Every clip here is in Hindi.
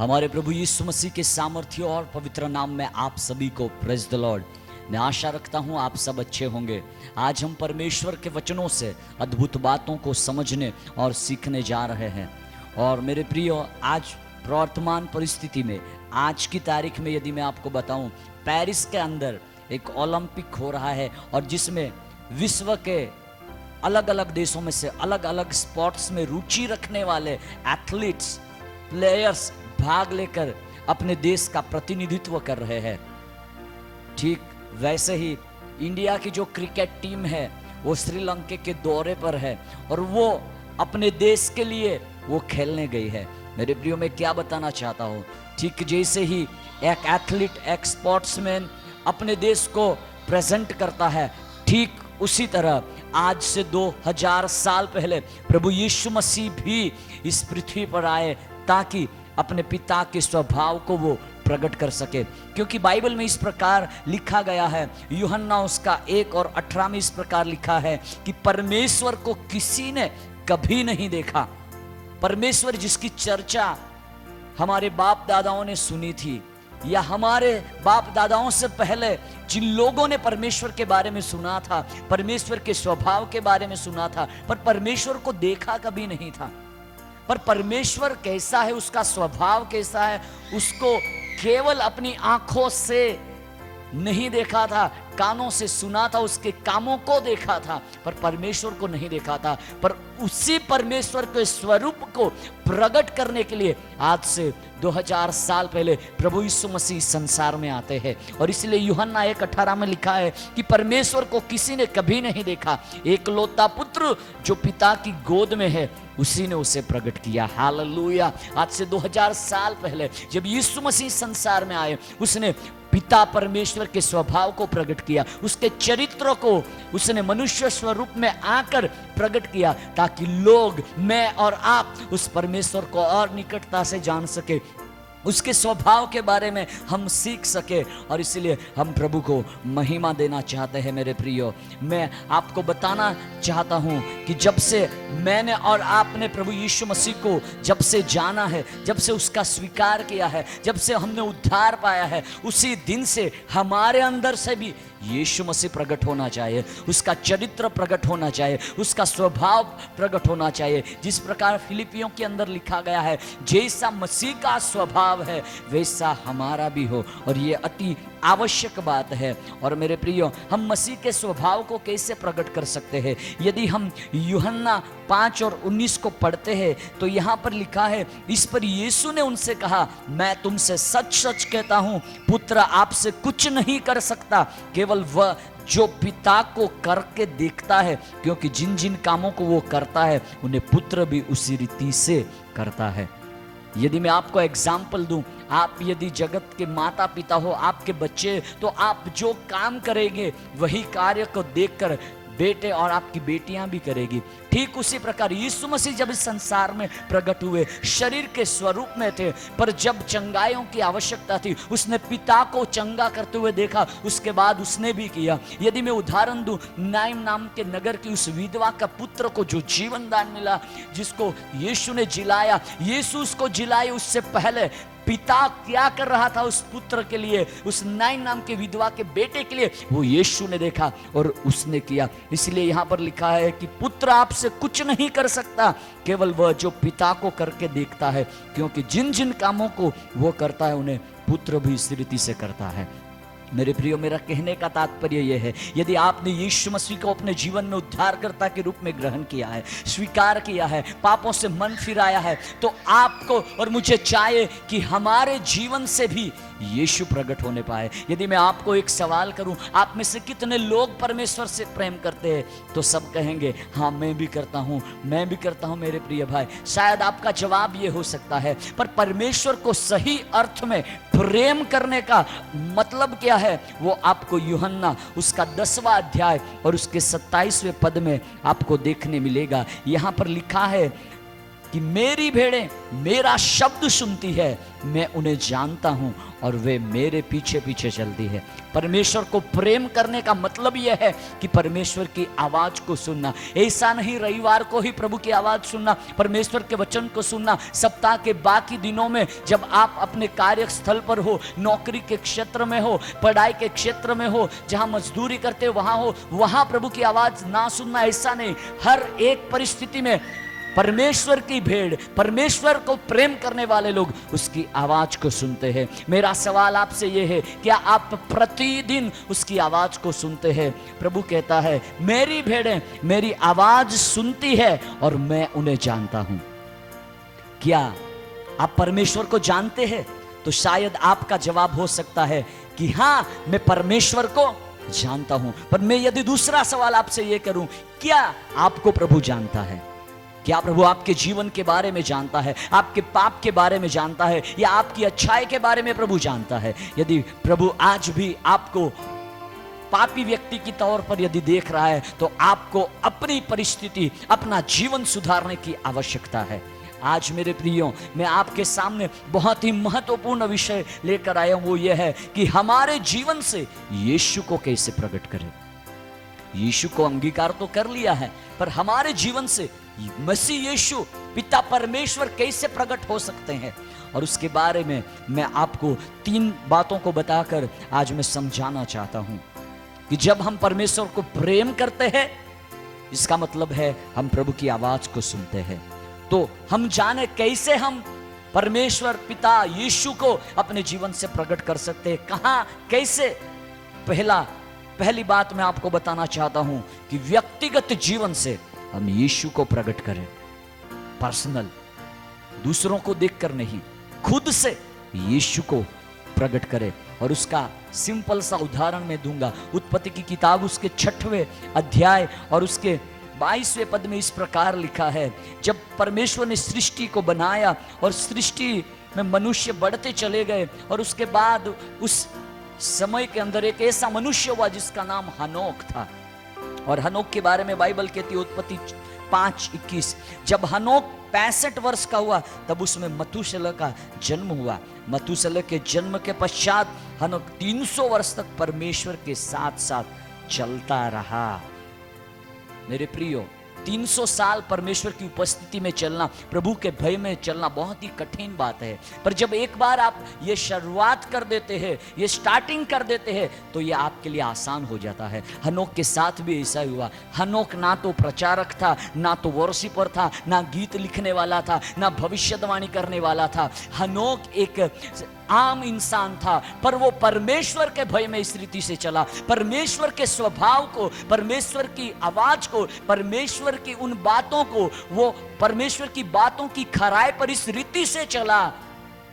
हमारे प्रभु यीशु मसीह के सामर्थ्य और पवित्र नाम में आप सभी को प्रेज द लॉर्ड। मैं आशा रखता हूँ आप सब अच्छे होंगे। आज हम परमेश्वर के वचनों से अद्भुत बातों को समझने और सीखने जा रहे हैं। और मेरे प्रियो, आज वर्तमान परिस्थिति में, आज की तारीख में यदि मैं आपको बताऊं, पेरिस के अंदर एक ओलंपिक हो रहा है और जिसमें विश्व के अलग अलग देशों में से अलग अलग स्पोर्ट्स में रुचि रखने वाले एथलीट्स, प्लेयर्स भाग लेकर अपने देश का प्रतिनिधित्व कर रहे हैं। ठीक वैसे ही इंडिया की जो क्रिकेट टीम है वो श्रीलंका के दौरे पर है और वो अपने देश के लिए वो खेलने गई है। मेरे प्रियो, मैं क्या बताना चाहता हूँ, ठीक जैसे ही एक एथलीट, एक स्पोर्ट्समैन अपने देश को प्रेजेंट करता है, ठीक उसी तरह आज से 2000 साल पहले प्रभु यीशु मसीह भी इस पृथ्वी पर आए ताकि अपने पिता के स्वभाव को वो प्रकट कर सके। क्योंकि बाइबल में इस प्रकार लिखा गया है, यूहन्ना उसका 1 और 18 में इस प्रकार लिखा है कि परमेश्वर को किसी ने कभी नहीं देखा। परमेश्वर जिसकी चर्चा हमारे बाप दादाओं ने सुनी थी, या हमारे बाप दादाओं से पहले जिन लोगों ने परमेश्वर के बारे में सुना था, परमेश्वर के स्वभाव के बारे में सुना था, पर परमेश्वर को देखा कभी नहीं था। पर परमेश्वर कैसा है, उसका स्वभाव कैसा है, उसको केवल अपनी आंखों से नहीं देखा था, कानों से सुना था, उसके कामों को देखा था, पर परमेश्वर को नहीं देखा था। पर उसी परमेश्वर के स्वरूप को प्रकट करने के लिए आज से 2000 साल पहले प्रभु यीशु मसीह संसार में आते हैं। और इसलिए यूहन्ना 1:18 में लिखा है कि परमेश्वर को किसी ने कभी नहीं देखा, एकलौता पुत्र जो पिता की गोद में है उसी ने उसे प्रकट किया। हालेलुया। आज से 2000 साल पहले जब यीशु मसीह संसार में आए, उसने पिता परमेश्वर के स्वभाव को प्रकट किया, उसके चरित्र को उसने मनुष्य स्वरूप में आकर प्रकट किया ताकि लोग, मैं और आप उस परमेश्वर को और निकटता से जान सके, उसके स्वभाव के बारे में हम सीख सके। और इसलिए हम प्रभु को महिमा देना चाहते हैं। मेरे प्रियो, मैं आपको बताना चाहता हूं कि जब से मैंने और आपने प्रभु यीशु मसीह को जब से जाना है, जब से उसका स्वीकार किया है, जब से हमने उद्धार पाया है, उसी दिन से हमारे अंदर से भी यीशु मसीह प्रकट होना चाहिए, उसका चरित्र प्रकट होना चाहिए, उसका स्वभाव प्रकट होना चाहिए। जिस प्रकार फिलिपियों के अंदर लिखा गया है, जैसा मसीह का स्वभाव है वैसा हमारा भी हो। और ये अति आवश्यक बात है। और मेरे प्रियो, हम मसीह के स्वभाव को कैसे प्रकट कर सकते हैं? यदि हम यूहन्ना 5 और 19 को पढ़ते हैं तो यहाँ पर लिखा है, इस पर यीशु ने उनसे कहा, मैं तुमसे सच सच कहता हूँ, पुत्र आपसे कुछ नहीं कर सकता, केवल वह जो पिता को करके देखता है, क्योंकि जिन जिन कामों को वो करता है उन्हें पुत्र भी उसी रीति से करता है। यदि मैं आपको एग्जाम्पल दूं, आप यदि जगत के माता पिता हो, आपके बच्चे, तो आप जो काम करेंगे वही कार्य को देखकर बेटे और आपकी बेटियां भी करेगी। ठीक उसी प्रकार यीशु मसीह जब इस संसार में प्रकट हुए, शरीर के स्वरूप में थे, पर जब चंगाइयों की आवश्यकता थी, उसने पिता को चंगा करते हुए देखा, उसके बाद उसने भी किया। यदि मैं उदाहरण दूं, नाइम नाम के नगर की उस विधवा का पुत्र को जो जीवन दान मिला, जिसको यीशु ने जिलाया, यीशु उसको जिलाए उससे पहले पिता क्या कर रहा था उस पुत्र के लिए, उस नाइन नाम के विधवा के बेटे के लिए, वो यीशु ने देखा और उसने किया। इसलिए यहां पर लिखा है कि पुत्र आपसे कुछ नहीं कर सकता, केवल वह जो पिता को करके देखता है, क्योंकि जिन जिन कामों को वो करता है उन्हें पुत्र भी इस रीति से करता है। मेरे प्रियो, मेरा कहने का तात्पर्य यह है, यदि आपने यीशु मसीह को अपने जीवन में उद्धारकर्ता के रूप में ग्रहण किया है, स्वीकार किया है, पापों से मन फिराया है, तो आपको और मुझे चाहिए कि हमारे जीवन से भी यीशु प्रकट होने पाए। यदि मैं आपको एक सवाल करूं, आप में से कितने लोग परमेश्वर से प्रेम करते हैं, तो सब कहेंगे, हाँ मैं भी करता हूं, मैं भी करता हूं मेरे प्रिय भाई। शायद आपका जवाब ये हो सकता है, पर परमेश्वर को सही अर्थ में प्रेम करने का मतलब क्या है, वो आपको यूहन्ना उसका 10वां अध्याय और उसके 27वें पद में आपको देखने मिलेगा। यहां पर लिखा है, कि मेरी भेड़ें मेरा शब्द सुनती है, मैं उन्हें जानता हूं और वे मेरे पीछे पीछे चलती है। परमेश्वर को प्रेम करने का मतलब यह है कि परमेश्वर की आवाज को सुनना। ऐसा नहीं रविवार को ही प्रभु की आवाज सुनना, परमेश्वर के वचन को सुनना, सप्ताह के बाकी दिनों में जब आप अपने कार्यस्थल पर हो, नौकरी के क्षेत्र में हो, पढ़ाई के क्षेत्र में हो, जहां मजदूरी करते हो वहां हो, वहां प्रभु की आवाज ना सुनना, ऐसा नहीं। हर एक परिस्थिति में परमेश्वर की भेड़, परमेश्वर को प्रेम करने वाले लोग उसकी आवाज को सुनते हैं। मेरा सवाल आपसे यह है, क्या आप प्रतिदिन उसकी आवाज को सुनते हैं? प्रभु कहता है, मेरी भेड़ें मेरी आवाज सुनती है और मैं उन्हें जानता हूं। क्या आप परमेश्वर को जानते हैं? तो शायद आपका जवाब हो सकता है कि हां, मैं परमेश्वर को जानता हूं। पर मैं यदि दूसरा सवाल आपसे यह करूं, क्या आपको प्रभु जानता है? क्या प्रभु आपके जीवन के बारे में जानता है, आपके पाप के बारे में जानता है, या आपकी अच्छाई के बारे में प्रभु जानता है? यदि प्रभु आज भी आपको पापी व्यक्ति की तौर पर यदि देख रहा है, तो आपको अपनी परिस्थिति, अपना जीवन सुधारने की आवश्यकता है। आज मेरे प्रियो, मैं आपके सामने बहुत ही महत्वपूर्ण विषय लेकर आया हूं। वो यह है कि हमारे जीवन से यीशु को कैसे प्रकट करें। यीशु को अंगीकार तो कर लिया है, पर हमारे जीवन से मसीह यीशु पिता परमेश्वर कैसे प्रकट हो सकते हैं, और उसके बारे में मैं आपको 3 बातों को बताकर आज मैं समझाना चाहता हूं कि जब हम परमेश्वर को प्रेम करते हैं, इसका मतलब है हम प्रभु की आवाज को सुनते हैं। तो हम जाने कैसे हम परमेश्वर पिता यीशु को अपने जीवन से प्रकट कर सकते हैं, कहां, कैसे। पहली बात मैं आपको बताना चाहता हूं कि व्यक्तिगत जीवन से हम यीशु को प्रकट करें। पर्सनल, दूसरों को देखकर नहीं, खुद से यीशु को प्रकट करें। और उसका सिंपल सा उदाहरण मैं दूंगा। उत्पत्ति की किताब उसके 6वें अध्याय और उसके 22वें पद में इस प्रकार लिखा है, जब परमेश्वर ने सृष्टि को बनाया और सृष्टि में मनुष्य बढ़ते चले गए, और उसके बाद उस समय के अंदर एक ऐसा मनुष्य हुआ जिसका नाम हनोक था। और हनोक के बारे में बाइबल कहती है, उत्पत्ति 5:21, जब हनोक 65 वर्ष का हुआ तब उसमें मतूशलह का जन्म हुआ। मतूशलह के जन्म के पश्चात हनोक 300 वर्ष तक परमेश्वर के साथ साथ चलता रहा। मेरे प्रियो, 300 साल परमेश्वर की उपस्थिति में चलना, प्रभु के भय में चलना बहुत ही कठिन बात है। पर जब एक बार आप ये शुरुआत कर देते हैं, ये स्टार्टिंग कर देते हैं, तो ये आपके लिए आसान हो जाता है। हनोक के साथ भी ऐसा ही हुआ। हनोक ना तो प्रचारक था, ना तो वर्शिपर था, ना गीत लिखने वाला था, ना भविष्यवाणी करने वाला था। हनोक एक आम इंसान था, पर वो परमेश्वर के भय में इस रीति से चला, परमेश्वर के स्वभाव को, परमेश्वर की आवाज को, परमेश्वर की उन बातों को, वो परमेश्वर की बातों की खराई पर इस रीति से चला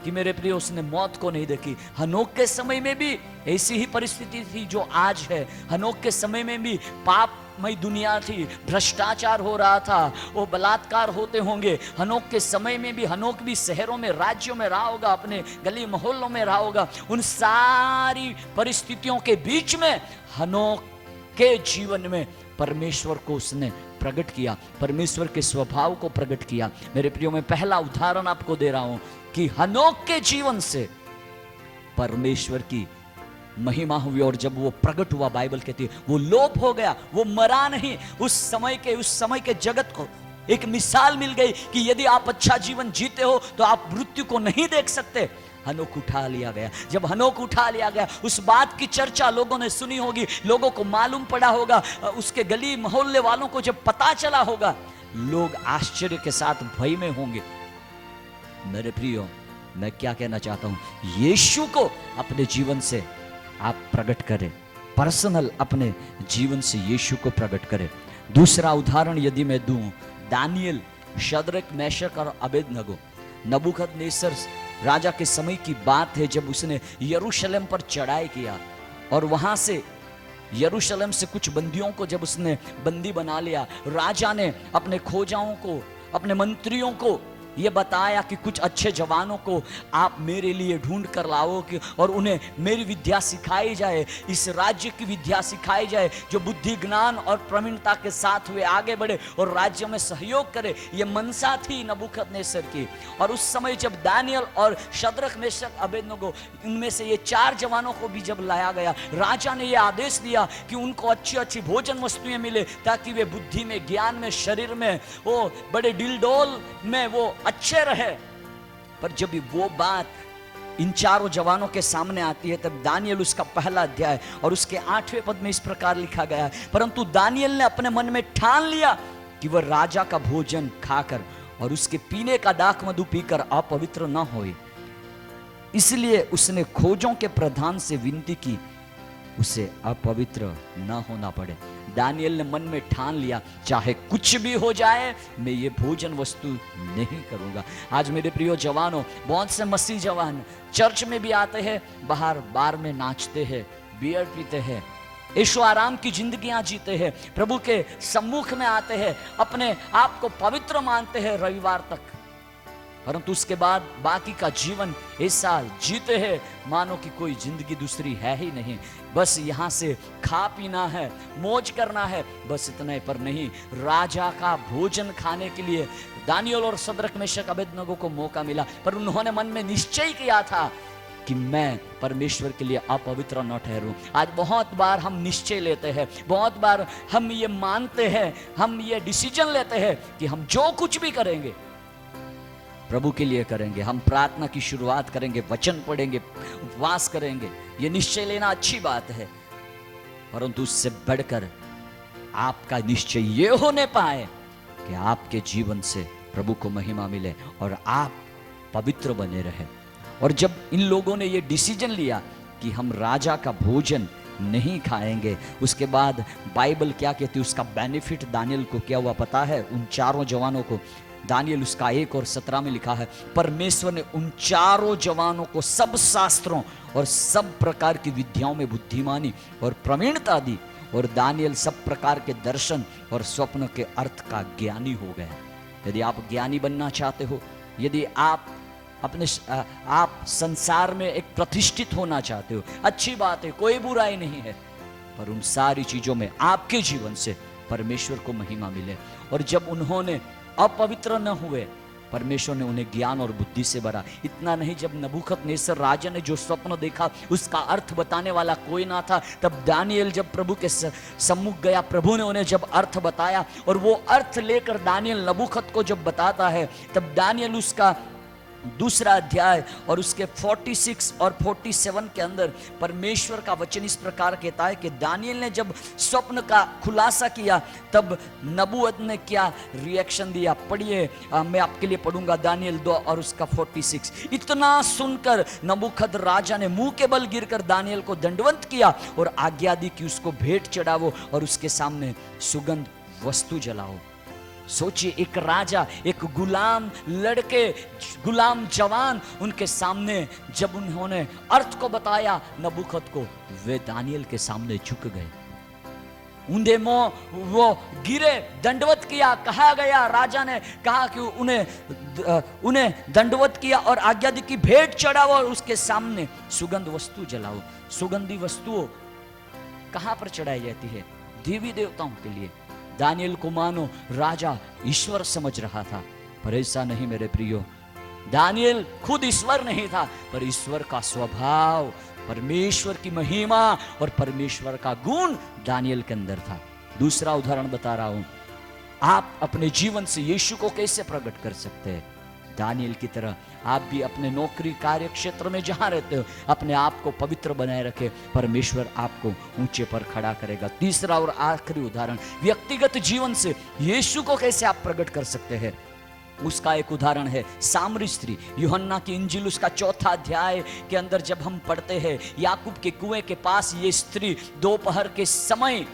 कि मेरे प्रिय, उसने मौत को नहीं देखी। हनोक के समय में भी ऐसी ही परिस्थिति थी जो आज है। हनोक के समय में भी पापमय दुनिया थी, भ्रष्टाचार हो रहा था, वो बलात्कार होते होंगे। हनोक के समय में भी, हनोक भी शहरों में, राज्यों में रहा होगा, अपने गली मोहल्लों में रहा होगा। उन सारी परिस्थितियों के बीच में हनोक के जीवन में परमेश्वर को उसने प्रकट किया, परमेश्वर के स्वभाव को प्रकट किया। मेरे प्रियो, मैं पहला उदाहरण आपको दे रहा हूं कि हनोक के जीवन से परमेश्वर की महिमा हुई, और जब वो प्रकट हुआ, बाइबल कहती है वो लोप हो गया, वो मरा नहीं। उस समय के जगत को एक मिसाल मिल गई कि यदि आप अच्छा जीवन जीते हो तो आप मृत्यु को नहीं देख सकते। हनोक उठा लिया गया। जब हनोक उठा लिया गया, उस बात की चर्चा लोगों ने सुनी होगी, लोगों को मालूम पड़ा होगा, उसके गली मोहल्ले वालों को जब पता चला होगा, लोग आश्चर्य के साथ भय में होंगे। मेरे प्रियो, मैं क्या कहना चाहता हूं, यीशु को अपने जीवन से आप प्रकट करें, पर्सनल अपने जीवन से यीशु को प्रकट करें। दूसरा उदाहरण यदि मैं दूं, दानियल, शद्रक, मेशक और अबेदनगो। नबूकदनेस्सर राजा के समय की बात है, जब उसने यरूशलेम पर चढ़ाई किया और वहां से यरूशलेम से कुछ बंदियों को जब उसने बंदी बना लिया, राजा ने अपने खोजाओं को, अपने मंत्रियों को ये बताया कि कुछ अच्छे जवानों को आप मेरे लिए ढूंढ कर लाओ कि और उन्हें मेरी विद्या सिखाई जाए, इस राज्य की विद्या सिखाई जाए, जो बुद्धि ज्ञान और प्रवीणता के साथ वे आगे बढ़े और राज्य में सहयोग करे। ये मनसा थी नबूकदनेस्सर की। और उस समय जब दानियल और शद्रक मेशक अबेदनगो, इनमें से ये 4 जवानों को भी जब लाया गया, राजा ने ये आदेश दिया कि उनको अच्छी अच्छी भोजन वस्तुएं मिले ताकि वे बुद्धि में, ज्ञान में, शरीर में, वो बड़े डिलडोल में वो अच्छे रहे। पर जब वो बात इन 4 जवानों के सामने आती है तब दानियल उसका पहला अध्याय और उसके 8वें पद में इस प्रकार लिखा गया है, परंतु दानियल ने अपने मन में ठान लिया कि वह राजा का भोजन खाकर और उसके पीने का दाख मधु पीकर अपवित्र न होए, इसलिए उसने खोजों के प्रधान से विनती की उसे अपवित्र न होना पड़े। दानियल ने मन में ठान लिया, चाहे कुछ भी हो जाए मैं ये भोजन वस्तु नहीं करूंगा। आज मेरे प्रिय जवानों, बहुत से मसीह जवान चर्च में भी आते हैं, बाहर बार में नाचते हैं, बियर पीते हैं, ऐशो आराम की जिंदगियां जीते हैं, प्रभु के सम्मुख में आते हैं, अपने आप को पवित्र मानते हैं रविवार तक, परंतु उसके बाद बाकी का जीवन ऐसा जीते हैं मानो कि कोई जिंदगी दूसरी है ही नहीं। बस यहाँ से खा पीना है, मौज करना है, बस इतना ही। पर नहीं, राजा का भोजन खाने के लिए दानियल और शद्रक मेशक अबेदनगो को मौका मिला, पर उन्होंने मन में निश्चय किया था कि मैं परमेश्वर के लिए अपवित्र न ठहरूं। आज बहुत बार हम निश्चय लेते हैं, बहुत बार हम ये मानते हैं, हम ये डिसीजन लेते हैं कि हम जो कुछ भी करेंगे प्रभु के लिए करेंगे, हम प्रार्थना की शुरुआत करेंगे, वचन पढ़ेंगे, उपवास करेंगे। ये निश्चय लेना अच्छी बात है, परंतु उससे बढ़कर आपका निश्चय ये होने पाए कि आपके जीवन से प्रभु को महिमा मिले और आप पवित्र बने रहे। और जब इन लोगों ने ये डिसीजन लिया कि हम राजा का भोजन नहीं खाएंगे, उसके बाद बाइबल क्या कहती है, उसका बेनिफिट दानियल को क्या हुआ पता है? उन 4 जवानों को, दानियल उसका 1 और 17 में लिखा है, परमेश्वर ने उन 4 जवानों को सब शास्त्रों और सब प्रकार की विद्याओं में बुद्धिमानी और प्रवीणता दी, और दानियल सब प्रकार के दर्शन और स्वप्न के अर्थ का ज्ञानी हो गया। यदि आप ज्ञानी बनना चाहते हो, यदि आप आप संसार में एक प्रतिष्ठित होना चाहते हो, अच्छी बात है, कोई बुराई नहीं है, पर उन सारी चीजों में आपके जीवन से परमेश्वर को महिमा मिले। और जब उन्होंने अपवित्र न हुए, परमेश्वर ने उन्हें ज्ञान और बुद्धि से भरा। इतना नहीं, जब नबूकदनेस्सर राजा ने जो स्वप्न देखा उसका अर्थ बताने वाला कोई ना था, तब दानियल जब प्रभु के सम्मुख गया, प्रभु ने उन्हें जब अर्थ बताया और वो अर्थ लेकर दानियल नबूकद को जब बताता है, तब दानियल उसका 2 अध्याय और उसके 46 और 47 के अंदर परमेश्वर का वचन इस प्रकार कहता है कि दानियल ने जब स्वप्न का खुलासा किया तब नबूवत ने क्या रिएक्शन दिया। पढ़िए, मैं आपके लिए पढ़ूंगा दानियल 2 और उसका 46। इतना सुनकर नबूकद राजा ने मुंह के बल गिरकर दानियल को दंडवत किया और आज्ञा दी कि उसको भेंट चढ़ावो और उसके सामने सुगंध वस्तु जलाओ। सोचिए, एक राजा, एक गुलाम लड़के, गुलाम जवान, उनके सामने जब उन्होंने अर्थ को बताया नबूकद को, वे दानियल के सामने झुक गए, ऊंधे मुंह वो गिरे, दंडवत किया। कहा गया, राजा ने कहा कि उन्हें दंडवत किया और आज्ञा दी कि भेंट चढ़ाओ और उसके सामने सुगंध वस्तु जलाओ। सुगंधी वस्तुओं कहां पर चढ़ाई जाती है? देवी देवताओं के लिए। दानियल को मानो राजा ईश्वर समझ रहा था, पर ऐसा नहीं मेरे प्रियो। दानियल खुद ईश्वर नहीं था, पर ईश्वर का स्वभाव, परमेश्वर की महिमा और परमेश्वर का गुण दानियल के अंदर था। दूसरा उदाहरण बता रहा हूं, आप अपने जीवन से यीशु को कैसे प्रकट कर सकते हैं? दानियल की तरह आप भी अपने नौकरी कार्य क्षेत्र में जहां रहते हो अपने आप को पवित्र बनाए रखे, परमेश्वर आपको ऊंचे पर खड़ा करेगा। तीसरा और आखिरी उदाहरण, व्यक्तिगत जीवन से यीशु को कैसे आप प्रकट कर सकते हैं, उसका एक उदाहरण है सामरी स्त्री। यूहन्ना की इंजील उसका 4 अध्याय के अंदर जब हम पढ़ते हैं, याकूब के कुएं के पास ये स्त्री दोपहर के समय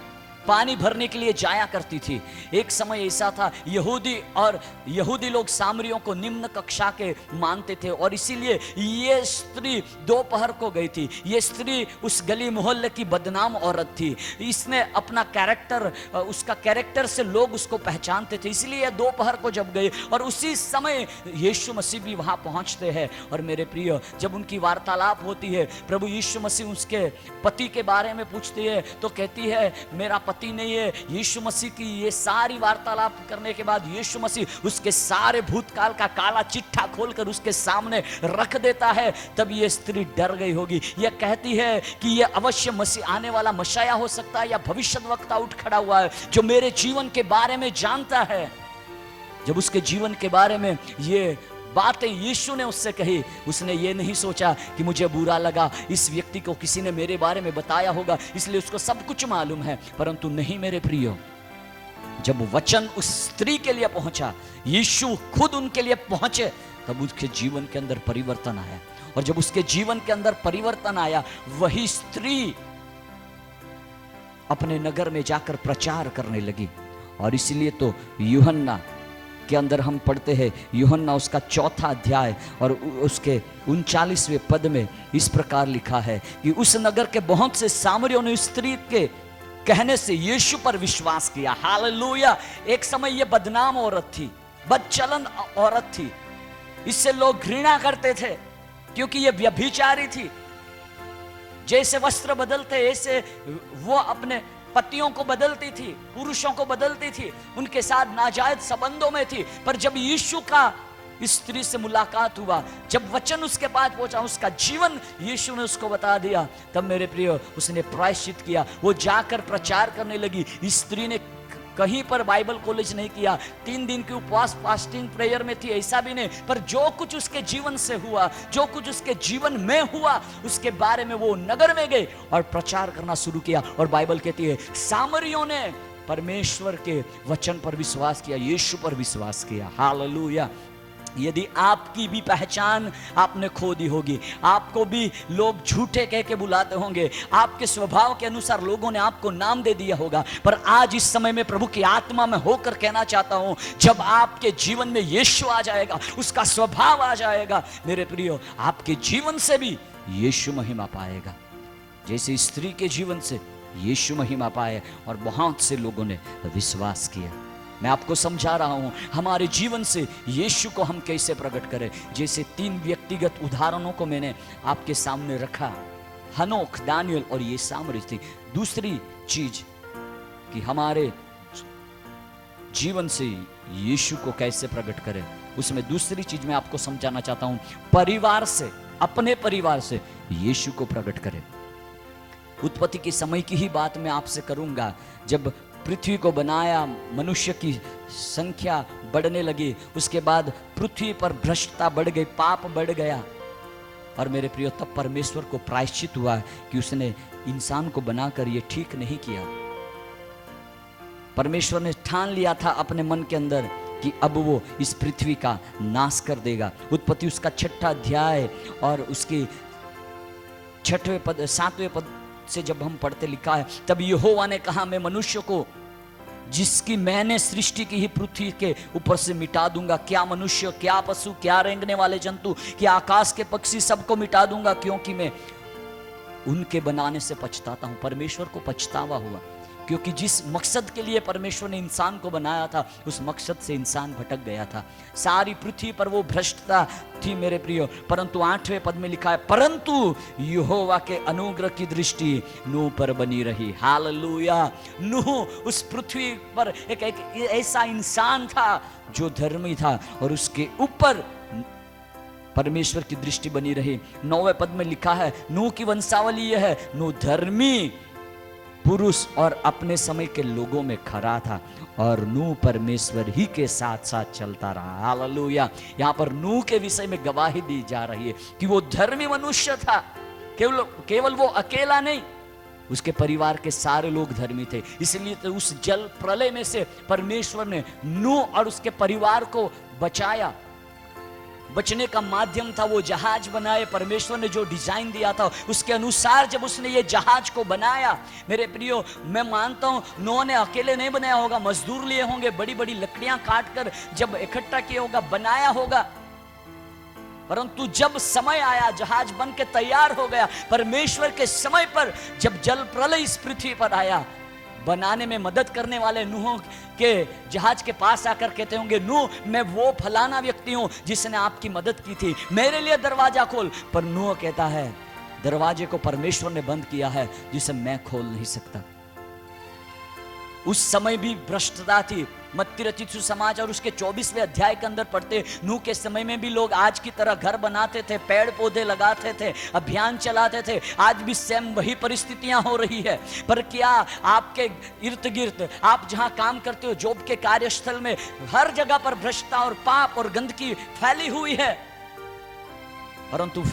पानी भरने के लिए जाया करती थी। एक समय ऐसा था, यहूदी लोग सामरियों को निम्न कक्षा के मानते थे और इसीलिए ये स्त्री दोपहर को गई थी। ये स्त्री उस गली मोहल्ले की बदनाम औरत थी। इसने अपना कैरेक्टर, उसका कैरेक्टर से लोग उसको पहचानते थे, इसलिए दोपहर को जब गए और उसी समय यीशु मसीह भी वहां पहुंचते हैं। और मेरे प्रिय, जब उनकी वार्तालाप होती है, प्रभु यीशु मसीह उसके पति के बारे में पूछती है तो कहती है मेरा पति नहीं है। यीशु मसीह की ये सारी वार्तालाप करने के बाद यीशु मसीह उसके सारे भूतकाल का काला चिट्ठा खोलकर उसके सामने रख देता है। तब ये स्त्री डर गई होगी। यह कहती है कि ये अवश्य मसीह आने वाला मशाया हो सकता है या भविष्यद्वक्ता उठ खड़ा हुआ है जो मेरे जीवन के बारे में जानता है। जब उसके जीवन के बारे में ये बातें यीशु ने उससे कही, उसने ये नहीं सोचा कि मुझे बुरा लगा, इस व्यक्ति को किसी ने मेरे बारे में बताया होगा इसलिए उसको सब कुछ मालूम है। परंतु नहीं मेरे प्रियो, जब वचन उस स्त्री के लिए पहुंचा, यीशु खुद उनके लिए पहुंचे, तब उसके जीवन के अंदर परिवर्तन आया। और जब उसके जीवन के अंदर परिवर्तन आया, वही स्त्री अपने नगर में जाकर प्रचार करने लगी। और इसलिए तो यूहन्ना के अंदर हम पढ़ते हैं, यूहन्ना उसका 4 अध्याय और उसके 39वें पद में इस प्रकार लिखा है कि उस नगर के बहुत से सामरियों ने स्त्री के कहने से यीशु पर विश्वास किया। हालेलुया। एक समय ये बदनाम औरत थी, बदचलन औरत थी, इससे लोग घृणा करते थे क्योंकि ये व्यभिचारी थी। जैसे वस्त्र बदलते ऐसे वो अपने पतियों को बदलती थी, पुरुषों को बदलती थी, उनके साथ नाजायज संबंधों में थी। पर जब यीशु का स्त्री से मुलाकात हुआ, जब वचन उसके पास पहुंचा, उसका जीवन यीशु ने उसको बता दिया, तब मेरे प्रिय उसने प्रायश्चित किया। वो जाकर प्रचार करने लगी। स्त्री ने कहीं पर बाइबल कॉलेज नहीं किया, 3 दिन की उपवास फास्टिंग प्रेयर में थी, ऐसा भी नहीं। पर जो कुछ उसके जीवन से हुआ, जो कुछ उसके जीवन में हुआ, उसके बारे में वो नगर में गए और प्रचार करना शुरू किया। और बाइबल कहती है सामरियों ने परमेश्वर के वचन पर विश्वास किया, यीशु पर विश्वास किया। हालेलुया। यदि आपकी भी पहचान आपने खो दी होगी, आपको भी लोग झूठे कह के बुलाते होंगे, आपके स्वभाव के अनुसार लोगों ने आपको नाम दे दिया होगा, पर आज इस समय में प्रभु की आत्मा में होकर कहना चाहता हूं, जब आपके जीवन में यीशु आ जाएगा, उसका स्वभाव आ जाएगा, मेरे प्रियो, आपके जीवन से भी यीशु महिमा पाएगा। जैसे स्त्री के जीवन से यीशु महिमा पाए और बहुत से लोगों ने विश्वास किया। मैं आपको समझा रहा हूं हमारे जीवन से यीशु को हम कैसे प्रकट करें। जैसे 3 व्यक्तिगत उदाहरणों को मैंने आपके सामने रखा, हनोक, दानियल और ये सामरी थी। दूसरी चीज कि हमारे जीवन से यीशु को कैसे प्रकट करें, उसमें दूसरी चीज मैं आपको समझाना चाहता हूं, परिवार से, अपने परिवार से यीशु को प्रकट करें। उत्पत्ति के समय की ही बात मैं आपसे करूंगा। जब पृथ्वी को बनाया, मनुष्य की संख्या बढ़ने लगी, उसके बाद पृथ्वी पर भ्रष्टता बढ़ गई, पाप बढ़ गया। और मेरे प्रियो, तब परमेश्वर को प्रायश्चित हुआ कि उसने इंसान को बनाकर ये ठीक नहीं किया। परमेश्वर ने ठान लिया था अपने मन के अंदर कि अब वो इस पृथ्वी का नाश कर देगा। उत्पत्ति उसका 6 अध्याय और उसके 7वें पद से जब हम पढ़ते, लिखा है, तब यहोवा ने कहा, मैं मनुष्य को जिसकी मैंने सृष्टि की ही पृथ्वी के ऊपर से मिटा दूंगा। क्या मनुष्य, क्या पशु, क्या रेंगने वाले जंतु, क्या आकाश के पक्षी, सबको मिटा दूंगा, क्योंकि मैं उनके बनाने से पछताता हूं। परमेश्वर को पछतावा हुआ क्योंकि जिस मकसद के लिए परमेश्वर ने इंसान को बनाया था, उस मकसद से इंसान भटक गया था। सारी पृथ्वी पर वो भ्रष्टता थी मेरे प्रियो। परंतु 8वें पद में लिखा है, परंतु यहोवा के अनुग्रह की दृष्टि नूह पर बनी रही। हालेलुया। नूह उस पृथ्वी पर एक ऐसा इंसान था जो धर्मी था और उसके ऊपर परमेश्वर की दृष्टि बनी रही। 9वें पद में लिखा है, नूह की वंशावली यह है, नूह धर्मी पुरुष और अपने समय के लोगों में खरा था और नूह परमेश्वर ही के साथ साथ चलता रहा। हालेलुया। यहाँ पर नूह के विषय में गवाही दी जा रही है कि वो धर्मी मनुष्य था। केवल वो अकेला नहीं, उसके परिवार के सारे लोग धर्मी थे। इसलिए तो उस जल प्रलय में से परमेश्वर ने नूह और उसके परिवार को बचाया। बचने का माध्यम था, वो जहाज बनाए। परमेश्वर ने जो डिजाइन दिया था उसके अनुसार जब उसने ये जहाज को बनाया, मेरे प्रियो, मैं मानता हूं नोह ने अकेले नहीं बनाया होगा, मजदूर लिए होंगे, बड़ी बड़ी लकड़ियां काट कर जब इकट्ठा किया होगा, बनाया होगा। परंतु जब समय आया, जहाज बन के तैयार हो गया, परमेश्वर के समय पर जब जल प्रलय इस पृथ्वी पर आया, बनाने में मदद करने वाले नूह के जहाज के पास आकर कहते होंगे, नूह, मैं वो फलाना व्यक्ति हूं जिसने आपकी मदद की थी, मेरे लिए दरवाजा खोल। पर नूह कहता है, दरवाजे को परमेश्वर ने बंद किया है जिसे मैं खोल नहीं सकता। उस समय भी भ्रष्टता थी। मत्ती रचित सुसमाचार और उसके 24वें अध्याय के अंदर पढ़ते, नूह के समय में भी लोग आज की तरह घर बनाते थे, पेड़ पौधे लगाते थे, अभियान चलाते थे। आज भी सेम वही परिस्थितियां हो रही है। पर क्या आपके इर्द गिर्द, आप जहां काम करते हो, जॉब के कार्यस्थल में, हर जगह पर भ्रष्टता और पाप और गंदगी फैली हुई है? परंतु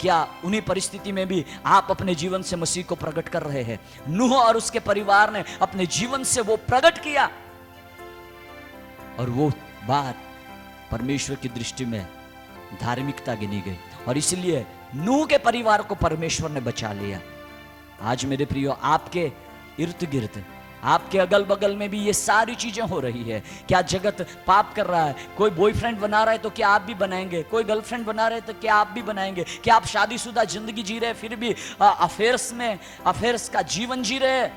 क्या उन्हीं परिस्थिति में भी आप अपने जीवन से मसीह को प्रकट कर रहे हैं? नूह और उसके परिवार ने अपने जीवन से वो प्रकट किया, और वो बात परमेश्वर की दृष्टि में धार्मिकता गिनी गई, और इसलिए नूह के परिवार को परमेश्वर ने बचा लिया। आज मेरे प्रियो, आपके इर्द गिर्द, आपके अगल बगल में भी ये सारी चीजें हो रही है। क्या जगत पाप कर रहा है? कोई बॉयफ्रेंड बना रहा है तो क्या आप भी बनाएंगे? कोई गर्लफ्रेंड बना रहे तो क्या आप भी बनाएंगे? क्या आप शादीशुदा जिंदगी जी रहे फिर भी अफेयर्स का जीवन जी रहे?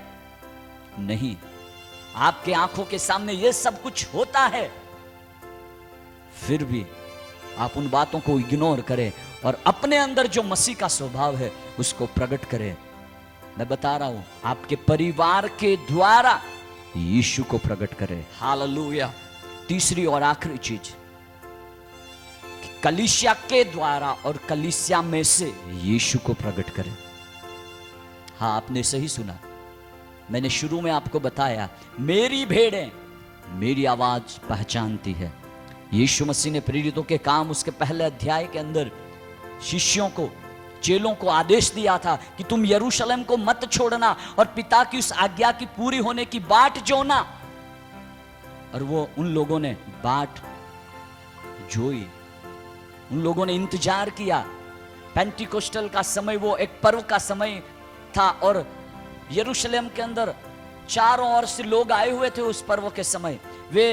नहीं। आपके आंखों के सामने ये सब कुछ होता है, फिर भी आप उन बातों को इग्नोर करें और अपने अंदर जो मसीह का स्वभाव है उसको प्रकट करें। मैं बता रहा हूं, आपके परिवार के द्वारा यीशु को प्रकट करें। हालेलुया। तीसरी और आखिरी चीज, कलीसिया के द्वारा और कलीसिया में से यीशु को प्रकट करें। हाँ, आपने सही सुना। मैंने शुरू में आपको बताया, मेरी भेड़ें मेरी आवाज पहचानती है। यीशु मसीह ने प्रेरितों के काम उसके पहले अध्याय के अंदर शिष्यों को, चेलों को आदेश दिया था कि तुम यरूशलेम को मत छोड़ना और पिता की उस आज्ञा की पूरी होने की बाट जोना। और वो उन लोगों ने बाट जोई, उन लोगों ने इंतजार किया। पेंटिकोस्टल का समय वो एक पर्व का समय था, और यरूशलेम के अंदर चारों ओर से लोग आए हुए थे उस पर्व के समय। वे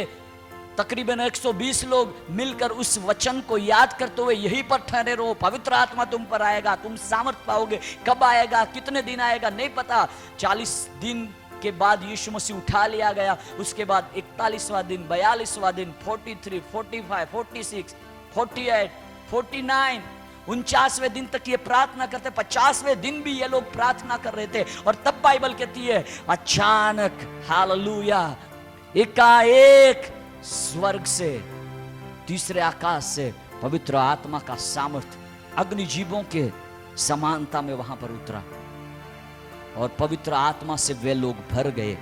तकरीबन 120 लोग मिलकर उस वचन को याद करते हुए, यहीं पर ठहरे रहो, पवित्र आत्मा तुम पर आएगा, तुम सामर्थ पाओगे। कब आएगा, कितने दिन आएगा, नहीं पता। 40 दिन के बाद यीशु मसीह उठा लिया गया। उसके बाद 41वां दिन, 42वां दिन, 43, 45, 46, 48, 49, 49वें दिन तक ये प्रार्थना करते। 50वें दिन भी ये लोग प्रार्थना कर रहे थे। और तब बाइबल कहती है, अचानक, हालेलुया, एकाएक स्वर्ग से, तीसरे आकाश से पवित्र आत्मा का सामर्थ अग्निजीवों के समानता में वहां पर उतरा, और पवित्र आत्मा से वे लोग भर गए,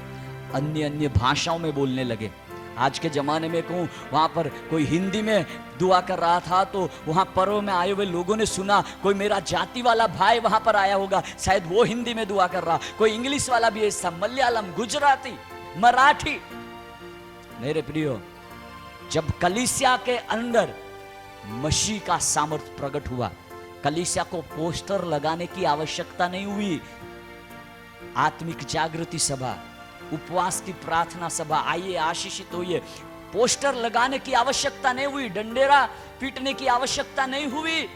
अन्य अन्य भाषाओं में बोलने लगे। आज के जमाने में कहूँ, वहां पर कोई हिंदी में दुआ कर रहा था तो वहां पर्व में आए हुए लोगों ने सुना, कोई मेरा जाति वाला भाई वहां पर आया होगा, शायद वो हिंदी में दुआ कर रहा। कोई इंग्लिश वाला भी ऐसा, मलयालम, गुजराती, मराठी। मेरे प्रियो, जब कलीसिया के अंदर मसीह का सामर्थ प्रकट हुआ, कलीसिया को पोस्टर लगाने की आवश्यकता नहीं हुई। आत्मिक जागृति सभा, उपवास की प्रार्थना सभा, आइए आशीषित होइए, पोस्टर लगाने की आवश्यकता नहीं हुई, डंडेरा पीटने की आवश्यकता नहीं हुई।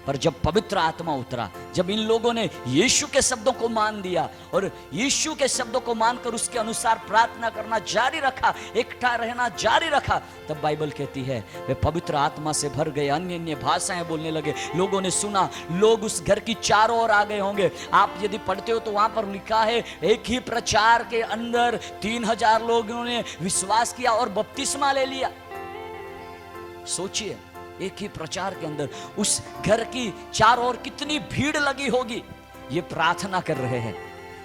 पर जब पवित्र आत्मा उतरा, जब इन लोगों ने यीशु के शब्दों को मान दिया और यीशु के शब्दों को मानकर उसके अनुसार प्रार्थना करना जारी रखा, इकट्ठा रहना जारी रखा, तब बाइबल कहती है वे पवित्र आत्मा से भर गए, अन्य अन्य भाषाएं बोलने लगे। लोगों ने सुना, लोग उस घर की चारों ओर आ गए होंगे। आप यदि पढ़ते हो तो वहां पर लिखा है, एक ही प्रचार के अंदर 3000 लोगों ने विश्वास किया और बपतिस्मा ले लिया। सोचिए, एक ही प्रचार के अंदर उस घर की चारों ओर कितनी भीड़ लगी होगी। ये प्रार्थना कर रहे हैं।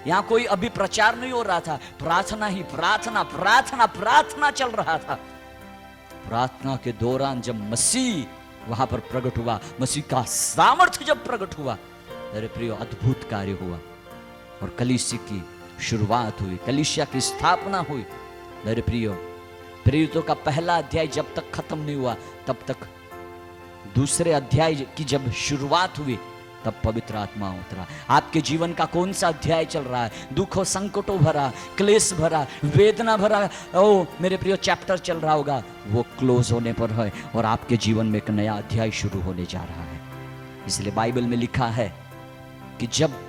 यहां कोई अभी प्रचार नहीं हो रहा था, प्रार्थना ही प्रार्थना, प्रार्थना प्रार्थना चल रहा था। प्रार्थना के दौरान जब मसीह वहां पर प्रकट हुआ, मसीह का सामर्थ्य जब प्रकट हुआ, मेरे प्रियो, अद्भुत कार्य हुआ और कलीसिया की शुरुआत हुई, कलीसिया की स्थापना हुई। मेरे प्रियो, प्रेरितों का पहला अध्याय जब तक खत्म नहीं हुआ, तब तक दूसरे अध्याय की जब शुरुआत हुई तब पवित्र आत्मा उतरा। आपके जीवन का कौन सा अध्याय चल रहा है? दुखों संकटों भरा, क्लेश भरा, वेदना भरा, ओ मेरे प्रिय चैप्टर चल रहा होगा, वो क्लोज होने पर है और आपके जीवन में एक नया अध्याय शुरू होने जा रहा है। इसलिए बाइबल में लिखा है कि जब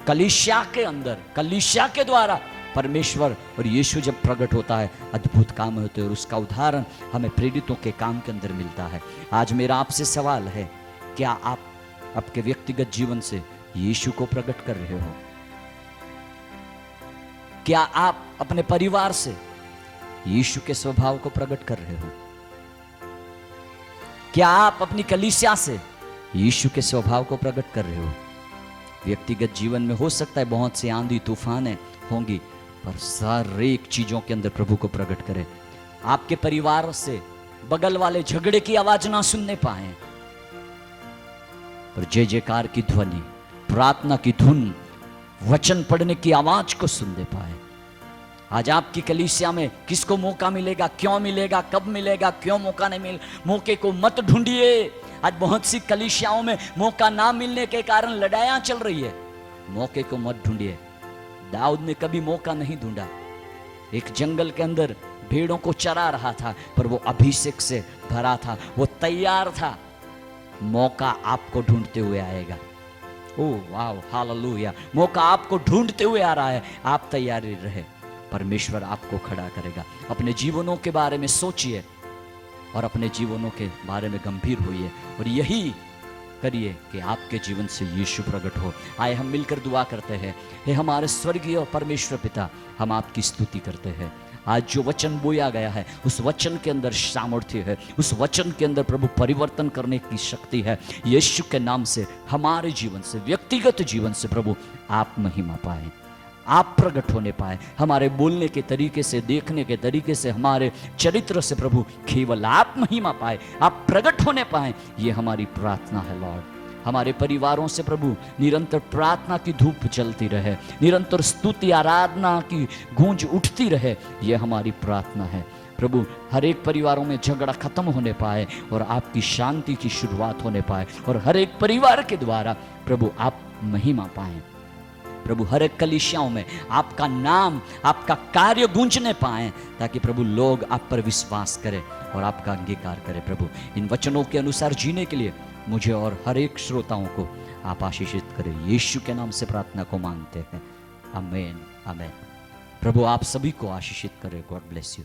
कलीसिया के अंदर, कलीसिया के द्वारा परमेश्वर और यीशु जब प्रकट होता है, अद्भुत काम होते हैं और उसका उदाहरण हमें प्रेरितों के काम के अंदर मिलता है। आज मेरा आपसे सवाल है, क्या आप आपके व्यक्तिगत जीवन से यीशु को प्रकट कर रहे हो? क्या आप अपने परिवार से यीशु के स्वभाव को प्रकट कर रहे हो? क्या आप अपनी कलीसिया से यीशु के स्वभाव को प्रकट कर रहे हो? व्यक्तिगत जीवन में हो सकता है बहुत सी आंधी तूफानें होंगी, पर सारे एक चीजों के अंदर प्रभु को प्रकट करें। आपके परिवार से बगल वाले झगड़े की आवाज ना सुनने पाए, पर जय जयकार की ध्वनि, प्रार्थना की धुन, वचन पढ़ने की आवाज को सुनने पाए। आज आपकी कलीसिया में किसको मौका मिलेगा, क्यों मिलेगा, कब मिलेगा, क्यों मौका नहीं मिल, मौके को मत ढूंढिए। आज बहुत सी कलीसियाओं में मौका ना मिलने के कारण लड़ाइयां चल रही है। मौके को मत ढूंढिए। दाऊद ने कभी मौका नहीं ढूंढा। एक जंगल के अंदर भेड़ों को चरा रहा था, पर वो अभिषेक से भरा था, वो तैयार था। मौका आपको ढूंढते हुए आएगा। ओह वाह, हालेलुया। मौका आपको ढूंढते हुए आ रहा है, आप तैयारी रहे, परमेश्वर आपको खड़ा करेगा। अपने जीवनों के बारे में सोचिए और अपने जीवनों के बारे में गंभीर होइए और यही करिए कि आपके जीवन से यीशु प्रकट हो। आए हम मिलकर दुआ करते हैं। हे हमारे स्वर्गीय परमेश्वर पिता, हम आपकी स्तुति करते हैं। आज जो वचन बोया गया है, उस वचन के अंदर सामर्थ्य है, उस वचन के अंदर प्रभु परिवर्तन करने की शक्ति है। यीशु के नाम से हमारे जीवन से, व्यक्तिगत जीवन से प्रभु आप महिमा पाए, आप प्रकट होने पाए। हमारे बोलने के तरीके से, देखने के तरीके से, हमारे चरित्र से प्रभु केवल आप महिमा पाए, आप प्रकट होने पाए। ये हमारी प्रार्थना है लॉर्ड। हमारे परिवारों से प्रभु निरंतर प्रार्थना की धूप जलती रहे, निरंतर स्तुति आराधना की गूंज उठती रहे, ये हमारी प्रार्थना है प्रभु। हर एक परिवारों में झगड़ा खत्म होने पाए और आपकी शांति की शुरुआत होने पाए और हर एक परिवार के द्वारा प्रभु आप महिमा पाए। प्रभु हर एक कलीसियाओं में आपका नाम, आपका कार्य गूंजने पाए, ताकि प्रभु लोग आप पर विश्वास करें और आपका अंगीकार करें। प्रभु इन वचनों के अनुसार जीने के लिए मुझे और हर एक श्रोताओं को आप आशीषित करें। यीशु के नाम से प्रार्थना को मांगते हैं, आमीन आमीन। प्रभु आप सभी को आशीषित करें। God bless you.